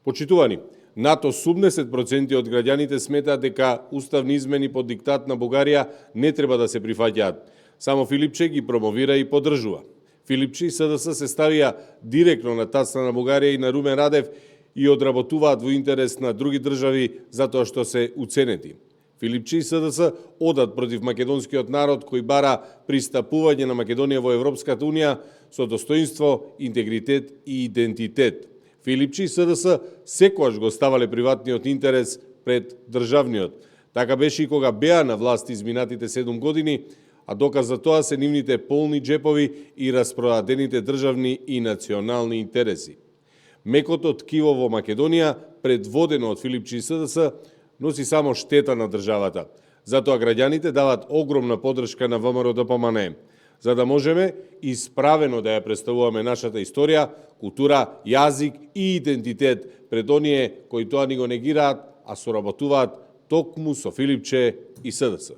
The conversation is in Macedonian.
Почитувани, над 80% од граѓаните сметаат дека уставни измени под диктат на Бугарија не треба да се прифаќаат. Само Филипче ги промовира и поддржува. Филипче и СДС се ставија директно на тацна на Бугарија и на Румен Радев и одработуваат во интерес на други држави затоа што се уценети. Филипче и СДС одат против македонскиот народ кој бара пристапување на Македонија во Европската унија со достоинство, интегритет и идентитет. Филипче и СДС секогаш го ставале приватниот интерес пред државниот. Така беше и кога беа на власт изминатите 7 години, а доказ за тоа се нивните полни джепови и распродадените државни и национални интереси. Мекото ткиво во Македонија, предводено од Филипче и СДС, носи само штета на државата. Затоа граѓаните дават огромна поддршка на ВМРО-ДПМНЕ, за да можеме исправено да ја представуваме нашата историја, култура, јазик и идентитет пред оние кои тоа ни го негираат, а соработуваат токму со Филипче и СДС.